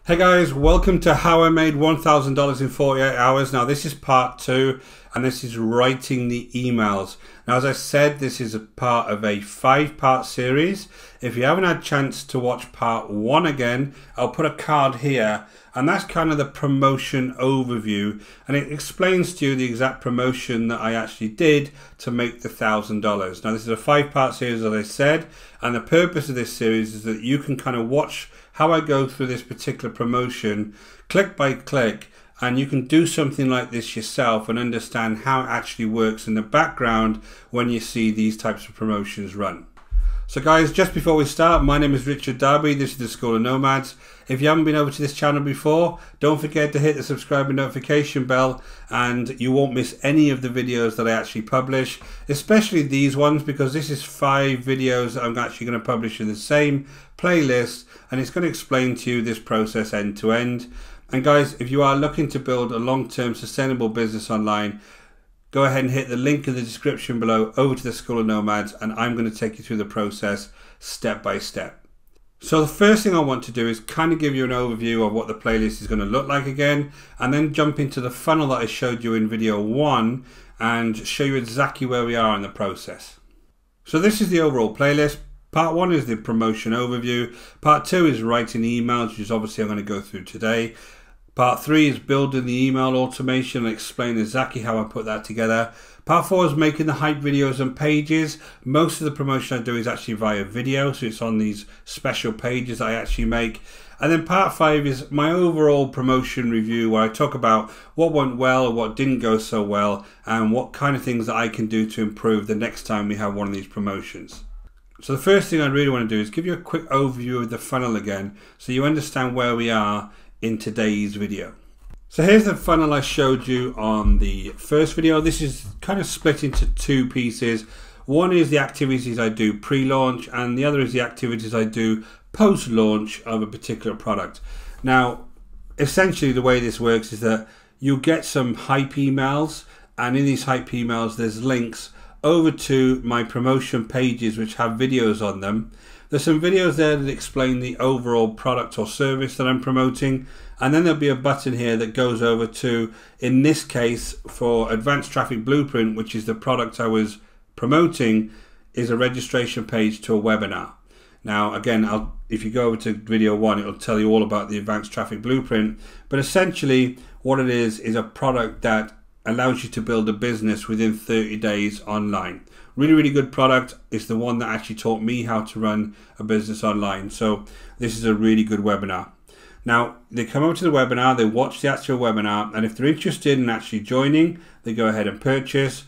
Hey guys, welcome to How I Made $1,000 in 48 Hours. Now this is part 2 and this is writing the emails. Now as I said, this is a part of a 5-part series. If you haven't had a chance to watch part 1 again, I'll put a card here, and that's kind of the promotion overview, and it explains to you the exact promotion that I actually did to make the $1,000. Now this is a 5-part series, as I said, and the purpose of this series is that you can kind of watch how I go through this particular promotion click by click, and you can do something like this yourself and understand how it actually works in the background when you see these types of promotions run. So guys, just before we start, my name is Richard Darby, this is the School of Nomads. If you haven't been over to this channel before, don't forget to hit the subscribe and notification bell, and you won't miss any of the videos that I actually publish, especially these ones, because this is 5 videos that I'm actually going to publish in the same playlist, and it's going to explain to you this process end to end. And guys, if you are looking to build a long-term sustainable business online, go ahead and hit the link in the description below over to the School of Nomads, and I'm going to take you through the process step by step. So the first thing I want to do is kind of give you an overview of what the playlist is going to look like again, and then jump into the funnel that I showed you in video 1 and show you exactly where we are in the process. So this is the overall playlist. Part 1 is the promotion overview. Part 2 is writing emails, which is obviously I'm going to go through today. Part 3 is building the email automation and explain exactly how I put that together. Part 4 is making the hype videos and pages. Most of the promotion I do is actually via video, so it's on these special pages that I actually make. And then part 5 is my overall promotion review, where I talk about what went well, what didn't go so well, and what kind of things that I can do to improve the next time we have one of these promotions. So the first thing I really want to do is give you a quick overview of the funnel again, so you understand where we are in today's video. So here's the funnel I showed you on the first video. This is kind of split into 2 pieces. One is the activities I do pre-launch, and the other is the activities I do post-launch of a particular product. Now, essentially the way this works is that you'll get some hype emails, and in these hype emails there's links over to my promotion pages which have videos on them. There's some videos there that explain the overall product or service that I'm promoting, and then there'll be a button here that goes over to, in this case for Advanced Traffic Blueprint, which is the product I was promoting, is a registration page to a webinar. Now again, if you go over to video 1, it'll tell you all about the Advanced Traffic Blueprint, but essentially what it is a product that allows you to build a business within 30 days online. Really good product. It's the one that actually taught me how to run a business online. So this is a really good webinar. Now they come over to the webinar, they watch the actual webinar, and if they're interested in actually joining, they go ahead and purchase.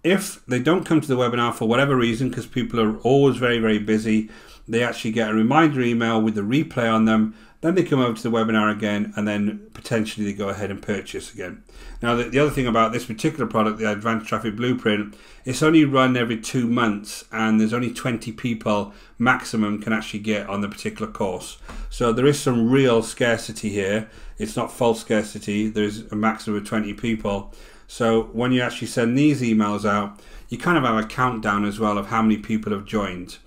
If they don't come to the webinar for whatever reason, because people are always very busy, they actually get a reminder email with the replay on them. Then they come over to the webinar again, and then potentially they go ahead and purchase again. Now the other thing about this particular product, the Advanced Traffic Blueprint, it's only run every 2 months, and there's only 20 people maximum can actually get on the particular course. So there is some real scarcity here. It's not false scarcity. There's a maximum of 20 people. So when you actually send these emails out, you kind of have a countdown as well of how many people have joined.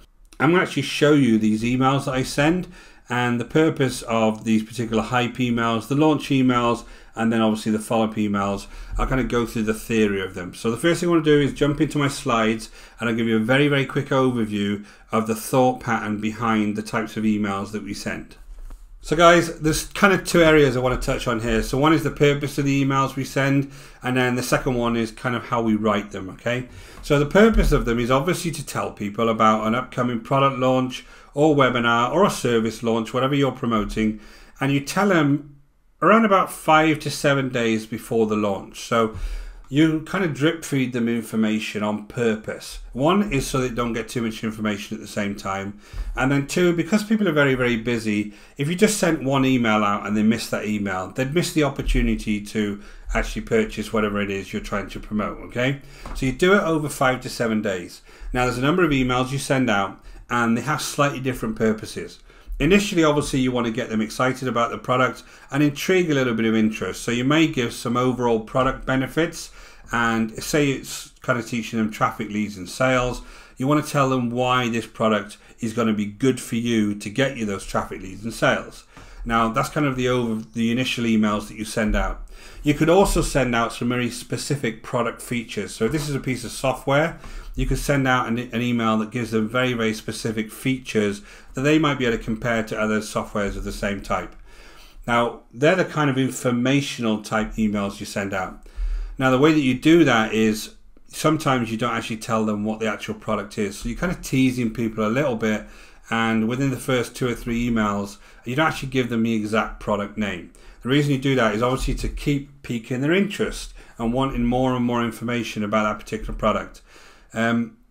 I'm going to actually show you these emails that I send, and the purpose of these particular hype emails, the launch emails, and then obviously the follow-up emails. I'll kind of go through the theory of them. So the first thing I want to do is jump into my slides, and I'll give you a very quick overview of the thought pattern behind the types of emails that we send. So guys, there's kind of 2 areas I want to touch on here. So one is the purpose of the emails we send, and then the second one is kind of how we write them, okay? So the purpose of them is obviously to tell people about an upcoming product launch or webinar or a service launch, whatever you're promoting, and you tell them around about 5 to 7 days before the launch. So you kind of drip feed them information on purpose. One is so they don't get too much information at the same time, and then 2, because people are very busy, if you just sent 1 email out and they miss that email, they'd miss the opportunity to actually purchase whatever it is you're trying to promote, okay? So you do it over 5 to 7 days. Now there's a number of emails you send out, and they have slightly different purposes. Initially, obviously, you want to get them excited about the product and intrigue a little bit of interest. So you may give some overall product benefits, and say it's kind of teaching them traffic, leads and sales. You want to tell them why this product is going to be good for you to get you those traffic, leads and sales. Now that's kind of the initial emails that you send out. You could also send out some very specific product features. So if this is a piece of software, you could send out an email that gives them very, very specific features that they might be able to compare to other softwares of the same type. Now, they're the kind of informational type emails you send out. Now, the way that you do that is sometimes you don't actually tell them what the actual product is. So you're kind of teasing people a little bit, and within the first 2 or 3 emails, you don't actually give them the exact product name. The reason you do that is obviously to keep piquing their interest and wanting more and more information about that particular product.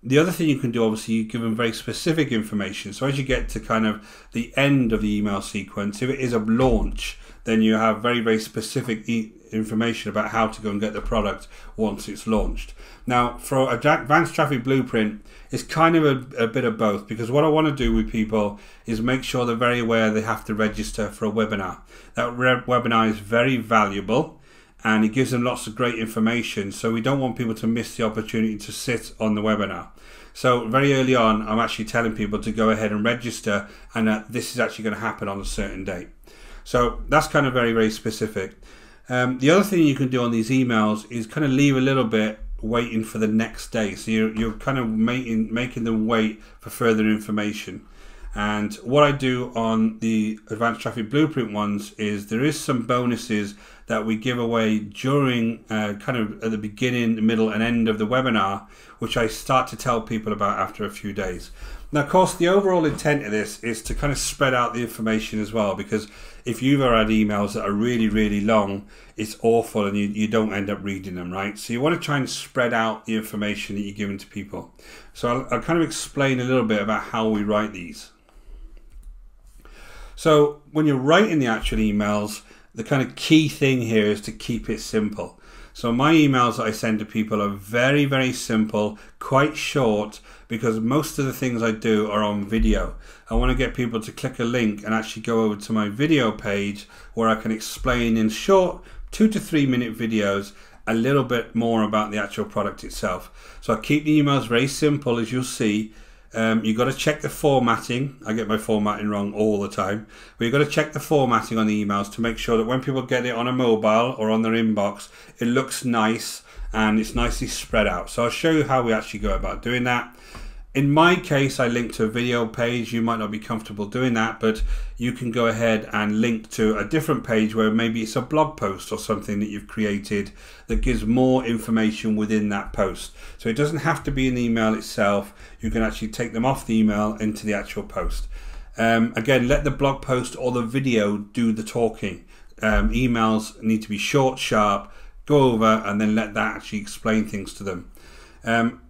The other thing you can do, obviously, you give them very specific information. So as you get to kind of the end of the email sequence, if it is a launch, then you have very, very specific information about how to go and get the product once it's launched. Now, for Advanced Traffic Blueprint, it's kind of a bit of both, because what I want to do with people is make sure they're very aware they have to register for a webinar. That webinar is very valuable, and it gives them lots of great information, so we don't want people to miss the opportunity to sit on the webinar. So very early on, I'm actually telling people to go ahead and register, and that this is actually going to happen on a certain date. So that's kind of very, very specific. The other thing you can do on these emails is kind of leave a little bit waiting for the next day. So you're kind of making them wait for further information. And what I do on the Advanced Traffic Blueprint ones is there is some bonuses that we give away during kind of at the beginning, the middle and end of the webinar, which I start to tell people about after a few days. Now, of course, the overall intent of this is to kind of spread out the information as well, because if you've ever had emails that are really, really long, it's awful and you don't end up reading them, right? So you want to try and spread out the information that you're giving to people. So I'll kind of explain a little bit about how we write these. So when you're writing the actual emails, the kind of key thing here is to keep it simple. So my emails that I send to people are very, very simple, quite short, because most of the things I do are on video. I want to get people to click a link and actually go over to my video page where I can explain in short 2 to 3 minute videos a little bit more about the actual product itself. So I keep the emails very simple, as you'll see. You've got to check the formatting. I get my formatting wrong all the time. But you've got to check the formatting on the emails to make sure that when people get it on a mobile or on their inbox, it looks nice and it's nicely spread out. So I'll show you how we actually go about doing that. In my case, I link to a video page. You might not be comfortable doing that, but you can go ahead and link to a different page where maybe it's a blog post or something that you've created that gives more information within that post. So it doesn't have to be in the email itself. You can actually take them off the email into the actual post. Again, let the blog post or the video do the talking. Emails need to be short, sharp, go over, and then let that actually explain things to them.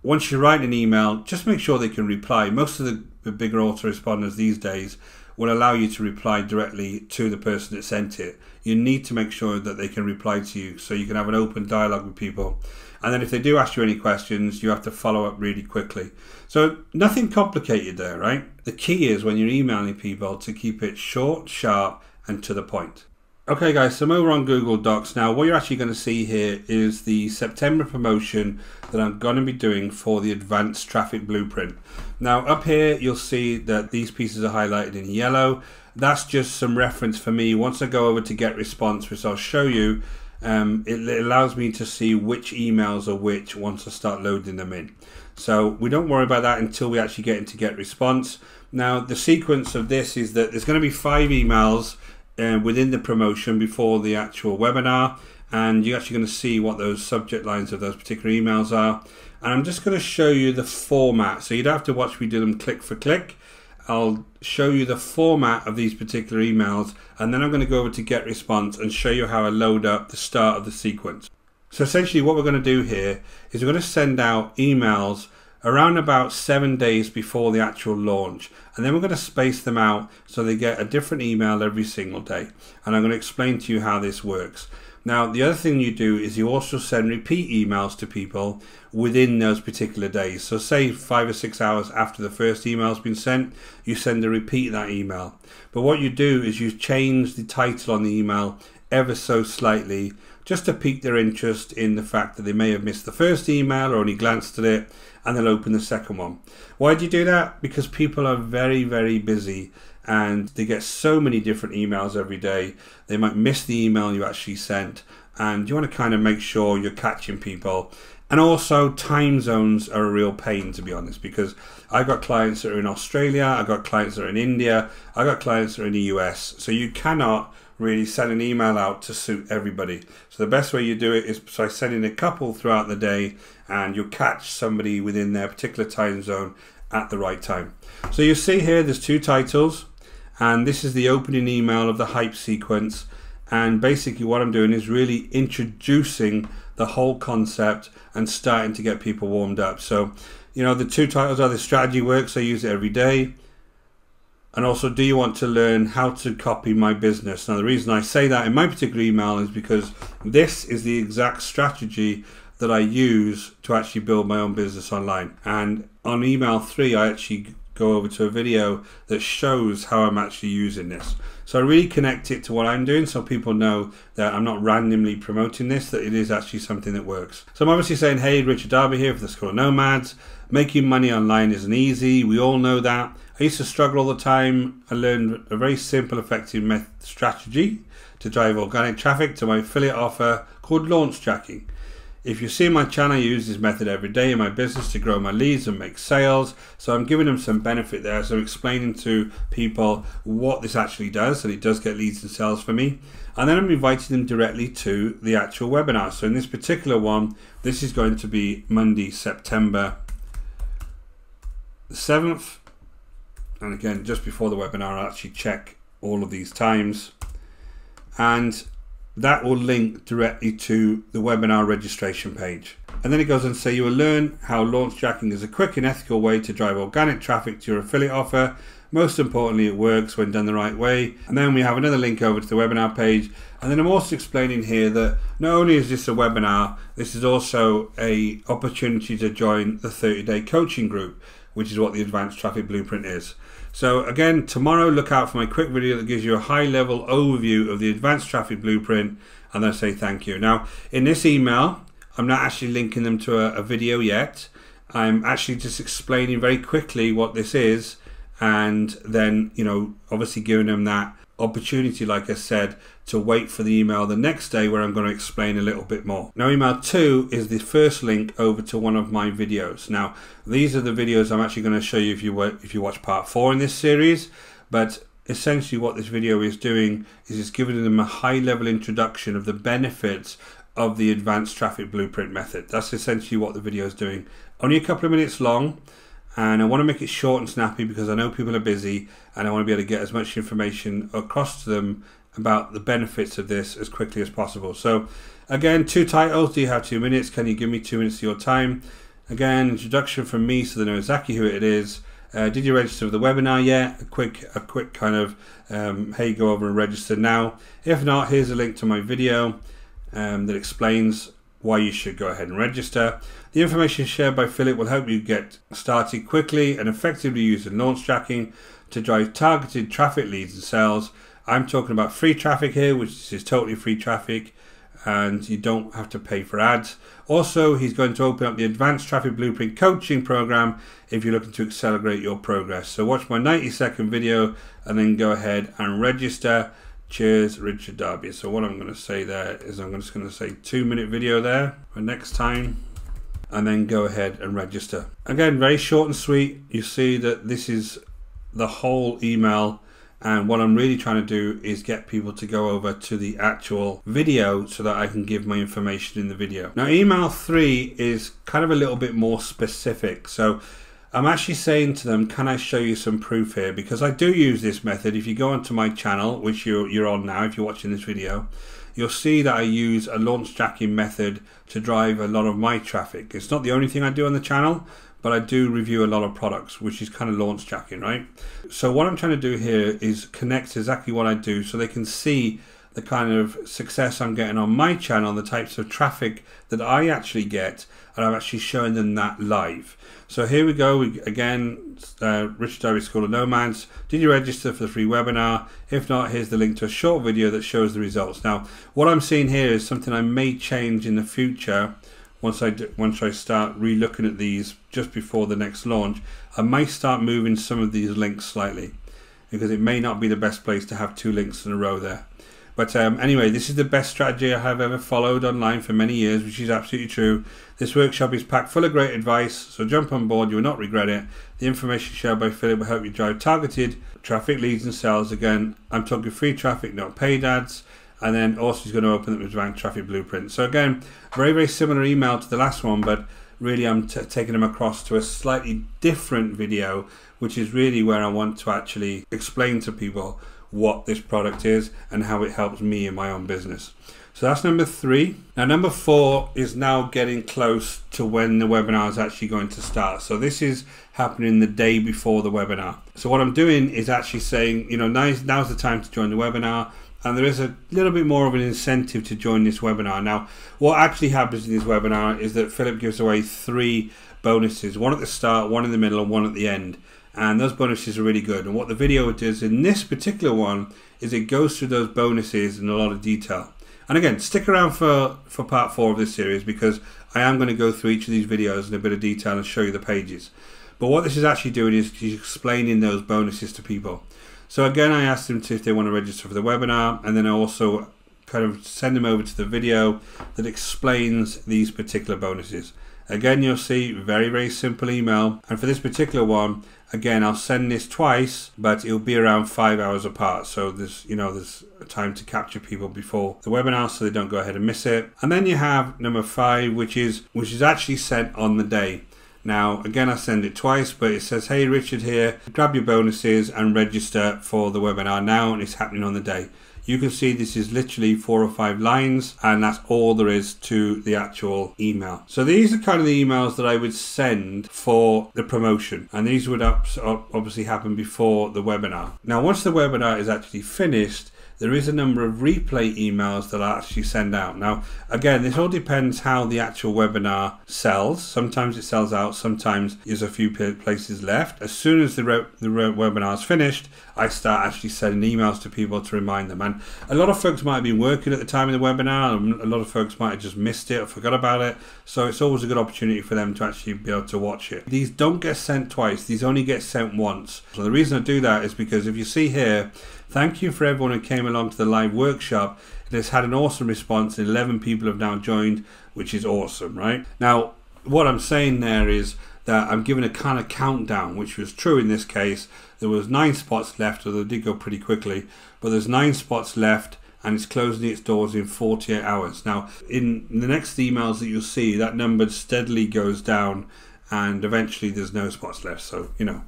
Once you write an email, just make sure they can reply. Most of the bigger autoresponders these days will allow you to reply directly to the person that sent it. You need to make sure that they can reply to you so you can have an open dialogue with people. And then if they do ask you any questions, you have to follow up really quickly. So nothing complicated there, right? The key is when you're emailing people to keep it short, sharp, and to the point. Okay guys, so I'm over on Google Docs now. What you're actually going to see here is the September promotion that I'm going to be doing for the Advanced Traffic Blueprint. Now up here you'll see that these pieces are highlighted in yellow. That's just some reference for me. Once I go over to get response, which I'll show you, it allows me to see which emails are which once I start loading them in. So we don't worry about that until we actually get into get response. Now the sequence of this is that there's going to be 5 emails within the promotion before the actual webinar, and you're actually going to see what those subject lines of those particular emails are. And I'm just going to show you the format, so you don't have to watch me do them click for click. I'll show you the format of these particular emails, and then I'm going to go over to get response and show you how I load up the start of the sequence. So essentially what we're going to do here is we're going to send out emails around about 7 days before the actual launch, and then we're going to space them out so they get a different email every single day, and I'm going to explain to you how this works. Now the other thing you do is you also send repeat emails to people within those particular days. So say 5 or 6 hours after the first email has been sent, you send a repeat of that email. But what you do is you change the title on the email ever so slightly, just to pique their interest in the fact that they may have missed the first email or only glanced at it, and they'll open the second one. Why do you do that? Because people are very, very busy, and they get so many different emails every day. They might miss the email you actually sent, and you want to kind of make sure you're catching people. And also time zones are a real pain, to be honest, because I've got clients that are in Australia, I've got clients that are in India, I've got clients that are in the US. So you cannot really send an email out to suit everybody. So the best way you do it is by sending a couple throughout the day, and you'll catch somebody within their particular time zone at the right time. So you see here there's 2 titles, and this is the opening email of the hype sequence. And basically what I'm doing is really introducing the whole concept and starting to get people warmed up. So, you know, the 2 titles are: the strategy works, I use it every day, and also, do you want to learn how to copy my business? Now, the reason I say that in my particular email is because this is the exact strategy that I use to actually build my own business online. And on email 3, I actually go over to a video that shows how I'm actually using this. So I really connect it to what I'm doing, so people know that I'm not randomly promoting this, that it is actually something that works. So I'm obviously saying, hey, Richard Darby here for the School of Nomads. Making money online isn't easy. We all know that. I used to struggle all the time. I learned a very simple, effective strategy to drive organic traffic to my affiliate offer called launch jacking. If you see my channel, I use this method every day in my business to grow my leads and make sales. So I'm giving them some benefit there. So I'm explaining to people what this actually does, and it does get leads and sales for me. And then I'm inviting them directly to the actual webinar. So in this particular one, this is going to be Monday, September the 7th. And again, just before the webinar, I'll actually check all of these times. And that will link directly to the webinar registration page. And then it goes on to say, you will learn how launch jacking is a quick and ethical way to drive organic traffic to your affiliate offer. Most importantly, it works when done the right way. And then we have another link over to the webinar page. And then I'm also explaining here that not only is this a webinar, this is also an opportunity to join the 30-day coaching group, which is what the Advanced Traffic Blueprint is. So again, tomorrow look out for my quick video that gives you a high-level overview of the Advanced Traffic Blueprint, and then say thank you. Now, in this email, I'm not actually linking them to a video yet. I'm actually just explaining very quickly what this is, and then, you know, obviously giving them that opportunity, like I said, to wait for the email the next day where I'm going to explain a little bit more. Now, email 2 is the first link over to one of my videos. Now, these are the videos I'm actually going to show you if you watch part 4 in this series, but essentially what this video is doing is it's giving them a high-level introduction of the benefits of the Advanced Traffic Blueprint method. That's essentially what the video is doing. Only a couple of minutes long, and I want to make it short and snappy because I know people are busy, and I want to be able to get as much information across to them about the benefits of this as quickly as possible. So again, 2 titles. Do you have 2 minutes? Can you give me 2 minutes of your time? Again, introduction from me so they know exactly who it is. Did you register for the webinar yet? A quick kind of hey, go over and register now. If not, here's a link to my video that explains why you should go ahead and register. The information shared by Philip will help you get started quickly and effectively using launch jacking to drive targeted traffic, leads and sales. I'm talking about free traffic here, which is totally free traffic, and you don't have to pay for ads. Also, he's going to open up the Advanced Traffic Blueprint coaching program if you're looking to accelerate your progress. So watch my 90-second video and then go ahead and register. Cheers, Richard Darby. So what I'm going to say there is I'm just going to say 2-minute video there for next time, and then go ahead and register. Again, very short and sweet. You see that this is the whole email, and what I'm really trying to do is get people to go over to the actual video so that I can give my information in the video. Now, email 3 is kind of a little bit more specific. So I'm actually saying to them, can I show you some proof here? Because I do use this method. If you go onto my channel, which you're on now, if you're watching this video, you'll see that I use a launch jacking method to drive a lot of my traffic. It's not the only thing I do on the channel, but I do review a lot of products, which is kind of launch jacking, right? So what I'm trying to do here is connect exactly what I do so they can see the kind of success I'm getting on my channel, the types of traffic that I actually get, and I'm actually showing them that live. So here we go again, Richard Darby School of Nomads. Did you register for the free webinar? If not, here's the link to a short video that shows the results. Now, what I'm seeing here is something I may change in the future. Once I start re-looking at these just before the next launch, I might start moving some of these links slightly. because it may not be the best place to have 2 links in a row there. But anyway, this is the best strategy I have ever followed online for many years, which is absolutely true. This workshop is packed full of great advice, so jump on board, you will not regret it. The information shared by Philip will help you drive targeted traffic, leads and sales. Again, I'm talking free traffic, not paid ads. And then also he's going to open up his Advanced Traffic Blueprint. So again, very similar email to the last one, but really I'm taking them across to a slightly different video, which is really where I want to actually explain to people what this product is and how it helps me in my own business. So that's number 3. Now number 4 is now getting close to when the webinar is actually going to start. So this is happening the day before the webinar. So what I'm doing is actually saying, you know, now's the time to join the webinar, and there is a little bit more of an incentive to join this webinar. Now what actually happens in this webinar is that Philip gives away 3 bonuses, one at the start, one in the middle and one at the end. And those bonuses are really good. And what the video does in this particular one is it goes through those bonuses in a lot of detail. And again, stick around for part 4 of this series, because I am going to go through each of these videos in a bit of detail and show you the pages. But what this is actually doing is he's explaining those bonuses to people. So again, I asked them if they want to register for the webinar, and then I also kind of send them over to the video that explains these particular bonuses. Again, you'll see very simple email, and for this particular one, again, I'll send this twice, but it'll be around 5 hours apart. So there's, you know, there's time to capture people before the webinar so they don't go ahead and miss it. And then you have number 5, which is actually sent on the day. Now, again, I send it twice, but it says, hey, Richard here, grab your bonuses and register for the webinar now, and it's happening on the day. You can see this is literally 4 or 5 lines, and that's all there is to the actual email. So these are kind of the emails that I would send for the promotion, and these would obviously happen before the webinar. Now, once the webinar is actually finished, there is a number of replay emails that I actually send out. Now, again, this all depends how the actual webinar sells. Sometimes it sells out, sometimes there's a few places left. As soon as the webinar is finished, I start actually sending emails to people to remind them. And a lot of folks might have been working at the time of the webinar, and a lot of folks might have just missed it or forgot about it. So it's always a good opportunity for them to actually be able to watch it. These don't get sent twice, these only get sent once. So the reason I do that is because if you see here, thank you for everyone who came along to the live workshop. It has had an awesome response, and 11 people have now joined, which is awesome, right? Now, what I'm saying there is that I'm giving a kind of countdown, which was true in this case. There was 9 spots left, although it did go pretty quickly, but there's 9 spots left, and it's closing its doors in 48 hours. Now, in the next emails that you'll see, that number steadily goes down, and eventually there's no spots left. So, you know,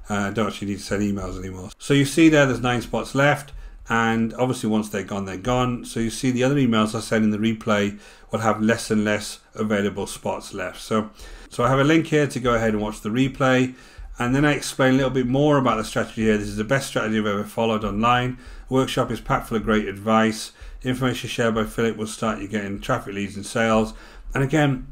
don't actually need to send emails anymore. So you see there's 9 spots left, and obviously once they're gone, they're gone. So you see the other emails I send in the replay will have less and less available spots left. So I have a link here to go ahead and watch the replay, and then I explain a little bit more about the strategy here. This is the best strategy I've ever followed online. The workshop is packed full of great advice. The information shared by Philip will start you getting traffic, leads and sales. And again,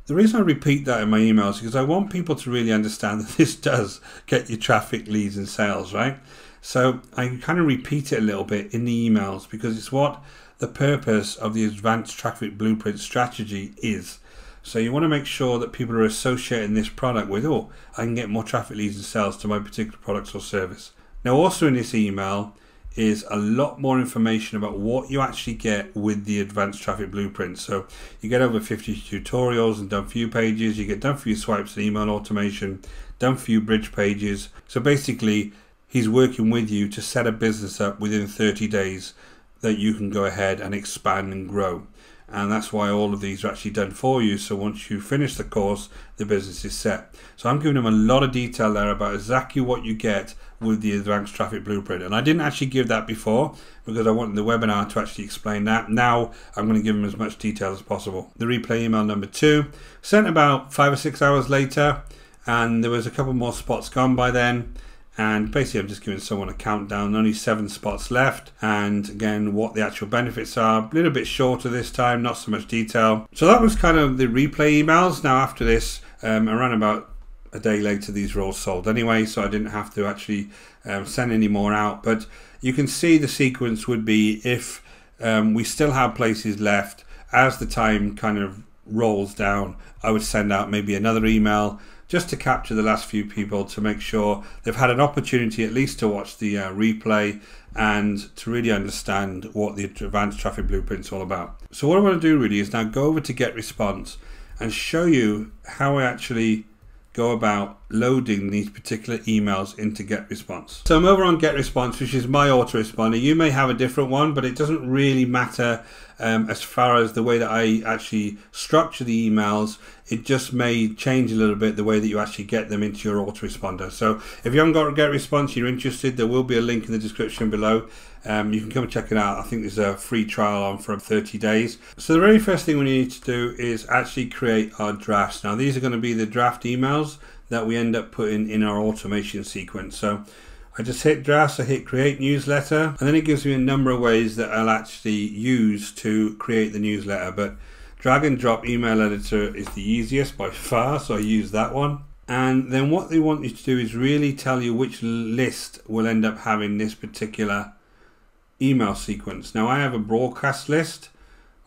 the reason I repeat that in my emails is because I want people to really understand that this does get you traffic, leads and sales, right? So I kind of repeat it a little bit in the emails because it's what the purpose of the Advanced Traffic Blueprint strategy is. So you want to make sure that people are associating this product with, oh, I can get more traffic, leads and sales to my particular products or service. Now also in this email is a lot more information about what you actually get with the Advanced Traffic Blueprint. So you get over 50 tutorials and done for you pages, you get done for you swipes and email automation, done for you bridge pages. So basically he's working with you to set a business up within 30 days that you can go ahead and expand and grow. And that's why all of these are actually done for you. So once you finish the course, the business is set. So I'm giving them a lot of detail there about exactly what you get with the Advanced Traffic Blueprint. And I didn't actually give that before because I wanted the webinar to actually explain that. Now I'm going to give them as much detail as possible. The replay email number 2, sent about 5 or 6 hours later, and there was a couple more spots gone by then. And basically I'm just giving someone a countdown, only 7 spots left, and again what the actual benefits are, a little bit shorter this time, not so much detail. So that was kind of the replay emails. Now after this, around about a day later, these were all sold anyway, so I didn't have to actually send any more out. But you can see the sequence would be if we still have places left, as the time kind of rolls down, I would send out maybe another email just to capture the last few people, to make sure they've had an opportunity at least to watch the replay and to really understand what the advanced traffic blueprint is all about. So what I want to do really is now go over to Get Response and show you how I actually go about loading these particular emails into Get Response. So I'm over on Get Response, which is my autoresponder. You may have a different one, but it doesn't really matter as far as the way that I actually structure the emails. It just may change a little bit the way that you actually get them into your autoresponder. So if you haven't got a Get Response, you're interested, there will be a link in the description below. You can come and check it out. I think there's a free trial on for 30 days. So the very first thing we need to do is actually create our drafts. Now these are going to be the draft emails that we end up putting in our automation sequence. So I just hit drafts, I hit create newsletter, and then it gives me a number of ways that I'll actually use to create the newsletter. But drag and drop email editor is the easiest by far, so I use that one. And then what they want you to do is really tell you which list will end up having this particular email sequence. Now I have a broadcast list,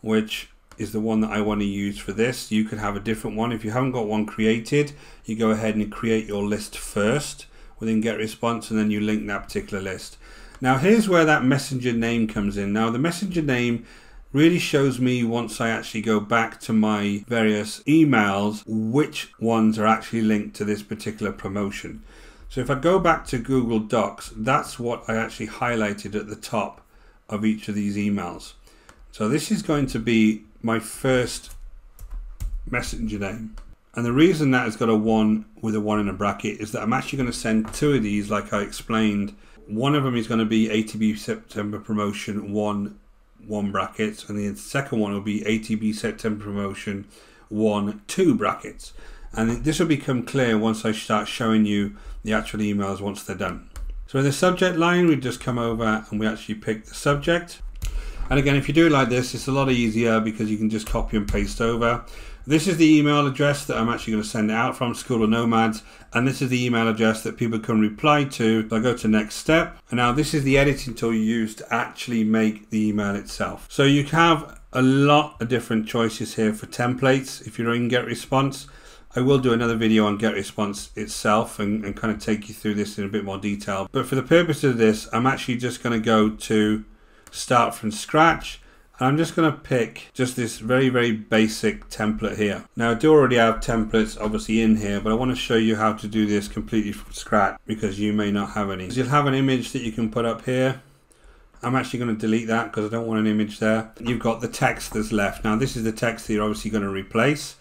which is the one that I want to use for this. You could have a different one. If you haven't got one created, you go ahead and create your list first within Get Response, and then you link that particular list. Now here's where that messenger name comes in. Now the messenger name really shows me, once I actually go back to my various emails, which ones are actually linked to this particular promotion. So if I go back to Google Docs, that's what I actually highlighted at the top of each of these emails. So this is going to be my first messenger name. And the reason that has got a 1 with a 1 in a bracket is that I'm actually going to send 2 of these, like I explained. One of them is going to be ATB September Promotion 1 brackets, and the second one will be ATB September Promotion 1 2 brackets. And this will become clear once I start showing you the actual emails once they're done. So in the subject line, we just come over and we actually pick the subject. And again, if you do it like this, it's a lot easier because you can just copy and paste over. This is the email address that I'm actually going to send it out from, School of Nomads, and this is the email address that people can reply to. So I go to next step, and now this is the editing tool you use to actually make the email itself. So you have a lot of different choices here for templates if you're in Get Response. I will do another video on Get Response itself and kind of take you through this in a bit more detail. But for the purpose of this, I'm actually just going to go to Start from Scratch. And I'm just going to pick just this very, very basic template here. Now I do already have templates obviously in here, but I want to show you how to do this completely from scratch because you may not have any. So you'll have an image that you can put up here. I'm actually going to delete that because I don't want an image there. You've got the text that's left. Now this is the text that you're obviously going to replace.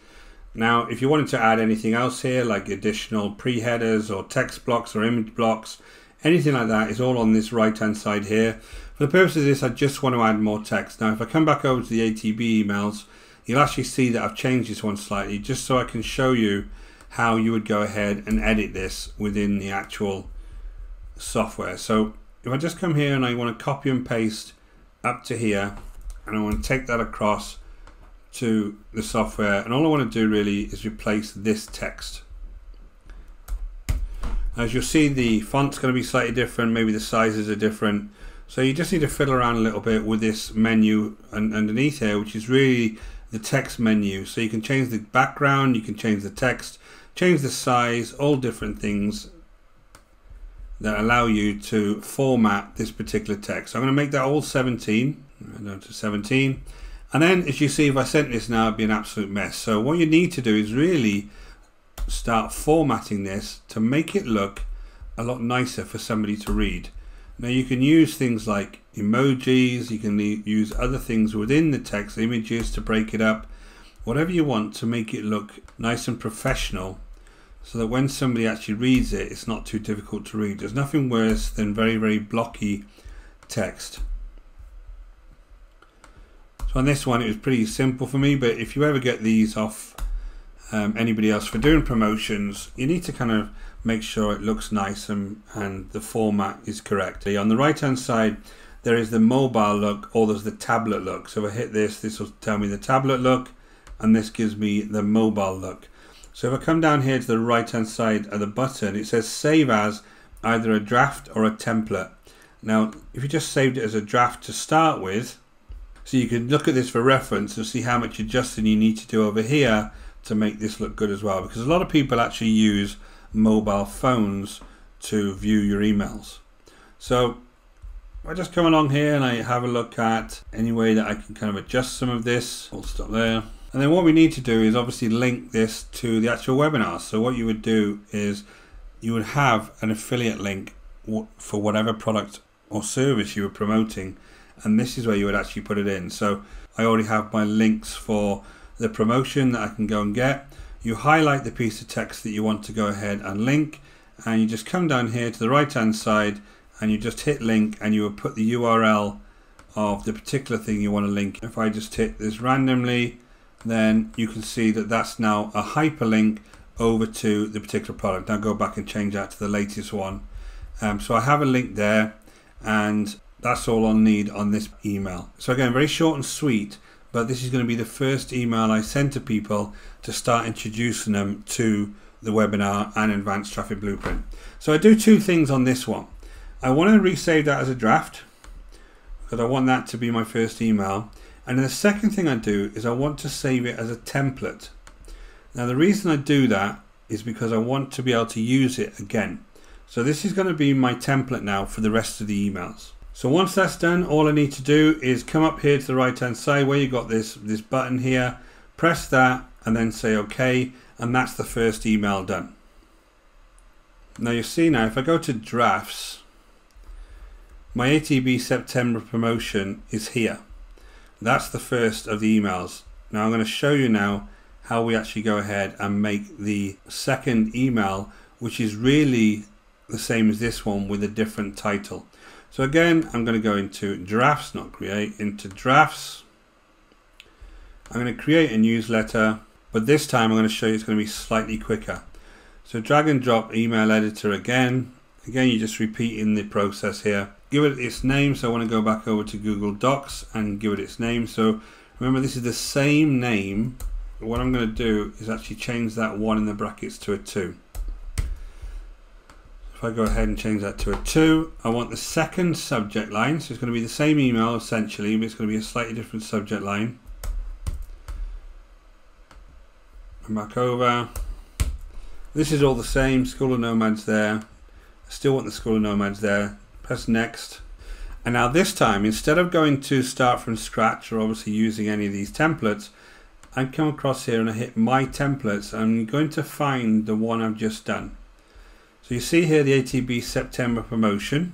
Now if you wanted to add anything else here, like additional pre-headers or text blocks or image blocks, anything like that is all on this right hand side here. For the purpose of this, I just want to add more text. Now if I come back over to the ATB emails, you'll actually see that I've changed this one slightly just so I can show you how you would go ahead and edit this within the actual software. So if I just come here and I want to copy and paste up to here, and I want to take that across to the software, and all I want to do really is replace this text. As you'll see, the font's going to be slightly different, maybe the sizes are different. So you just need to fiddle around a little bit with this menu underneath here, which is really the text menu. So you can change the background, you can change the text, change the size, all different things that allow you to format this particular text. So I'm going to make that all 17, down to 17. And then as you see, if I sent this now, it'd be an absolute mess. So what you need to do is really start formatting this to make it look a lot nicer for somebody to read. Now you can use things like emojis, you can use other things within the text, images to break it up, whatever you want to make it look nice and professional so that when somebody actually reads it, it's not too difficult to read. There's nothing worse than very, very blocky text. So on this one it was pretty simple for me, but if you ever get these off anybody else for doing promotions, you need to kind of make sure it looks nice and the format is correct. On the right hand side there is the mobile look, or there's the tablet look. So if I hit this, this will tell me the tablet look, and this gives me the mobile look. So if I come down here to the right hand side of the button, it says save as either a draft or a template. Now if you just saved it as a draft to start with, so you can look at this for reference and see how much adjusting you need to do over here to make this look good as well, because a lot of people actually use mobile phones to view your emails. So I just come along here and I have a look at any way that I can kind of adjust some of this. We'll stop there. And then what we need to do is obviously link this to the actual webinar. So what you would do is you would have an affiliate link for whatever product or service you were promoting, and this is where you would actually put it in. So I already have my links for the promotion that I can go and get. You highlight the piece of text that you want to go ahead and link, and you just come down here to the right hand side and you just hit link, and you will put the URL of the particular thing you want to link. If I just hit this randomly, then you can see that that's now a hyperlink over to the particular product. Now go back and change that to the latest one. So I have a link there, and that's all I'll need on this email. So again, very short and sweet, but this is going to be the first email I send to people to start introducing them to the webinar and Advanced Traffic Blueprint. So I do two things on this one. I want to resave that as a draft because I want that to be my first email. And then the second thing I do is I want to save it as a template. Now the reason I do that is because I want to be able to use it again. So this is going to be my template now for the rest of the emails. So once that's done, all I need to do is come up here to the right hand side where you got this button here, press that and then say OK, and that's the first email done. Now you see now if I go to drafts, my ATB September promotion is here. That's the first of the emails. Now I'm going to show you now how we actually go ahead and make the second email, which is really the same as this one with a different title. So again, I'm going to go into drafts, not create, into drafts. I'm going to create a newsletter, but this time I'm going to show you it's going to be slightly quicker. So drag and drop email editor again. Again, you're just repeating the process here. Give it its name. So I want to go back over to Google Docs and give it its name. So remember, this is the same name. But what I'm going to do is actually change that 1 in the brackets to a 2. If I go ahead and change that to a 2, I want the second subject line. So it's going to be the same email essentially, but it's going to be a slightly different subject line. And back over. This is all the same. School of Nomads there. I still want the School of Nomads there. Press next. And now this time, instead of going to start from scratch or obviously using any of these templates, I come across here and I hit my templates. I'm going to find the one I've just done. So you see here the ATB September promotion.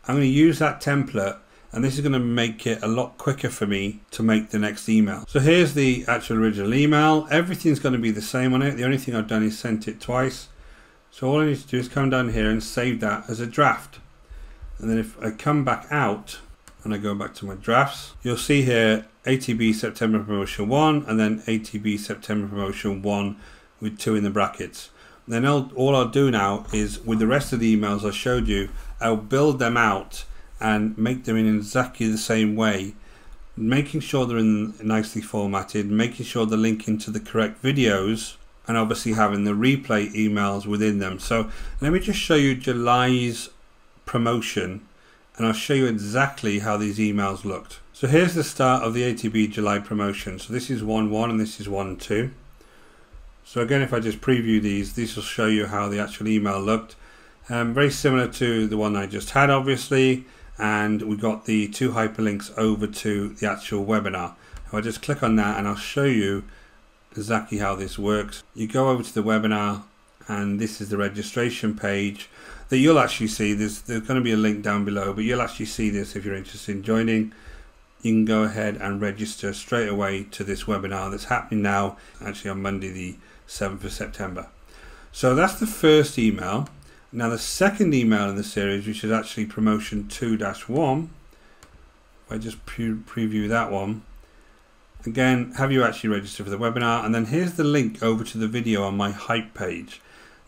I'm going to use that template, and this is going to make it a lot quicker for me to make the next email. So here's the actual original email. Everything's going to be the same on it. The only thing I've done is sent it twice. So all I need to do is come down here and save that as a draft. And then if I come back out and I go back to my drafts, you'll see here ATB September promotion 1 and then ATB September promotion 1 with 2 in the brackets. Then all I'll do now is, with the rest of the emails I showed you, I'll build them out and make them in exactly the same way, making sure they're nicely formatted, making sure they're linking to the correct videos, and obviously having the replay emails within them. So let me just show you July's promotion, and I'll show you exactly how these emails looked. So here's the start of the ATB July promotion. So this is 1.1 and this is 1.2. So again, if I just preview these, this will show you how the actual email looked. Very similar to the one I just had, obviously, and we got the 2 hyperlinks over to the actual webinar. If I just click on that, and I'll show you exactly how this works. You go over to the webinar, and this is the registration page that you'll actually see. There's going to be a link down below, but you'll actually see this if you're interested in joining. You can go ahead and register straight away to this webinar that's happening now, actually on Monday the 7th of September. So that's the first email. Now the second email in the series, which is actually promotion 2-1, if I just preview that one, again, have you actually registered for the webinar? And then here's the link over to the video on my hype page.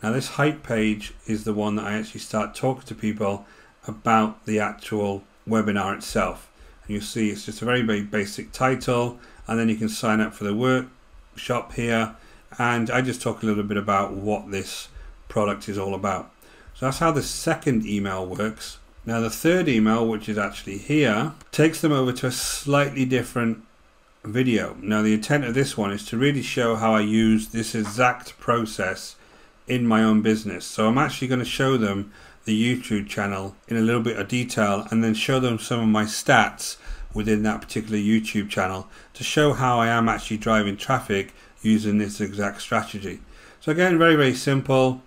Now this hype page is the one that I actually start talking to people about the actual webinar itself. And you'll see it's just a very, very basic title, and then you can sign up for the workshop here. And I just talk a little bit about what this product is all about. So that's how the second email works. Now the third email, which is actually here, takes them over to a slightly different video. Now the intent of this one is to really show how I use this exact process in my own business. So I'm actually going to show them the YouTube channel in a little bit of detail and then show them some of my stats within that particular YouTube channel to show how I am actually driving traffic using this exact strategy. So again, very, very simple.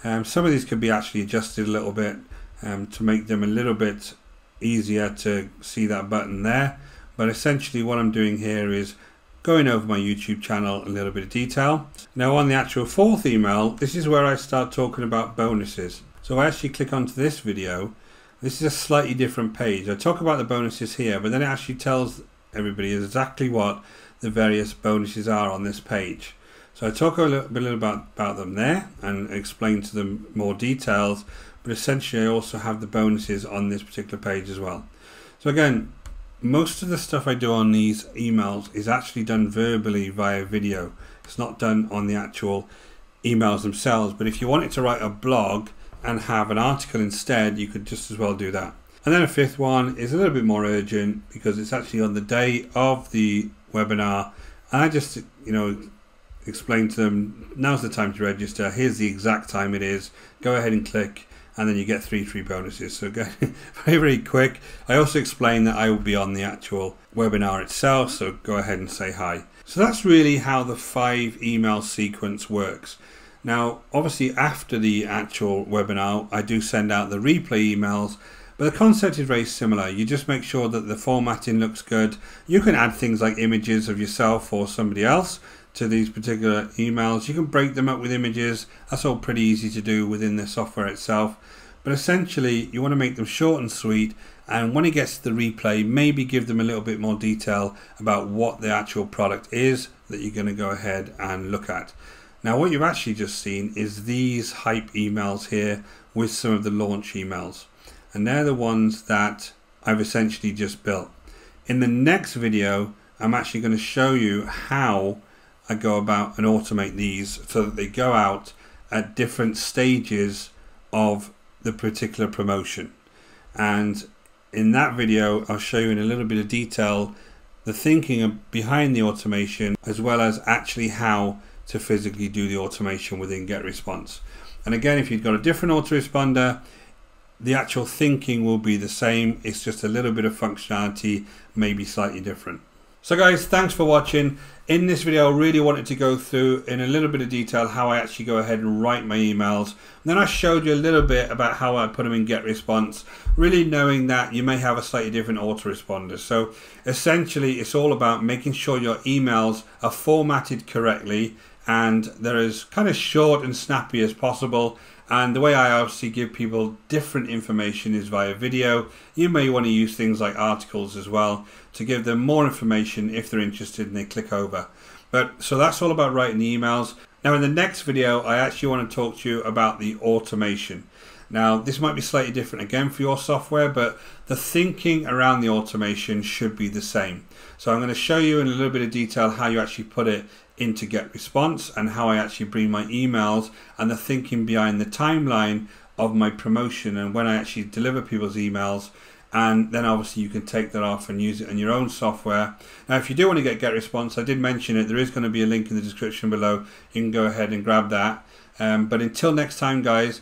Some of these could be actually adjusted a little bit to make them a little bit easier to see that button there. But essentially what I'm doing here is going over my YouTube channel in a little bit of detail. Now on the actual fourth email, this is where I start talking about bonuses. So I actually click onto this video. This is a slightly different page. I talk about the bonuses here, but then it actually tells everybody exactly what the various bonuses are on this page. So I talk a little bit about them there and explain to them more details, but essentially I also have the bonuses on this particular page as well. So again, most of the stuff I do on these emails is actually done verbally via video. It's not done on the actual emails themselves, but if you wanted to write a blog and have an article instead, you could just as well do that. And then a fifth one is a little bit more urgent because it's actually on the day of the webinar, and I just explain to them, now's the time to register, here's the exact time it is, go ahead and click, and then you get three free bonuses. So again, very, very quick. I also explain that I will be on the actual webinar itself, so go ahead and say hi. So that's really how the 5 email sequence works. Now, obviously after the actual webinar, I do send out the replay emails, but the concept is very similar. You just make sure that the formatting looks good. You can add things like images of yourself or somebody else to these particular emails. You can break them up with images. That's all pretty easy to do within the software itself. But essentially, you want to make them short and sweet. And when it gets to the replay, maybe give them a little bit more detail about what the actual product is that you're going to go ahead and look at. Now what you've actually just seen is these hype emails here with some of the launch emails, and they're the ones that I've essentially just built. In the next video I'm actually going to show you how I go about and automate these so that they go out at different stages of the particular promotion, and in that video I'll show you in a little bit of detail the thinking behind the automation, as well as actually how to physically do the automation within GetResponse. And again, if you've got a different autoresponder, the actual thinking will be the same. It's just a little bit of functionality, maybe slightly different. So guys, thanks for watching. In this video, I really wanted to go through in a little bit of detail how I actually go ahead and write my emails. And then I showed you a little bit about how I put them in GetResponse, really knowing that you may have a slightly different autoresponder. So essentially, it's all about making sure your emails are formatted correctly and they're as kind of short and snappy as possible. And the way I obviously give people different information is via video. You may want to use things like articles as well to give them more information if they're interested and they click over. So that's all about writing the emails. Now in the next video, I actually want to talk to you about the automation. Now this might be slightly different again for your software, but the thinking around the automation should be the same. So I'm going to show you in a little bit of detail how you actually put it into GetResponse and how I actually bring my emails and the thinking behind the timeline of my promotion and when I actually deliver people's emails, and then obviously you can take that off and use it in your own software. Now if you do want to get GetResponse, I did mention it, there is going to be a link in the description below. You can go ahead and grab that. But until next time guys,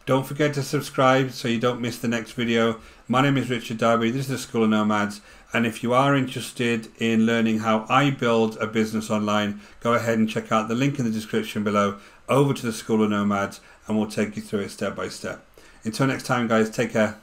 don't forget to subscribe so you don't miss the next video. My name is Richard Darby, this is the School of Nomads, and if you are interested in learning how I build a business online, go ahead and check out the link in the description below over to the School of Nomads and we'll take you through it step by step. Until next time guys, take care.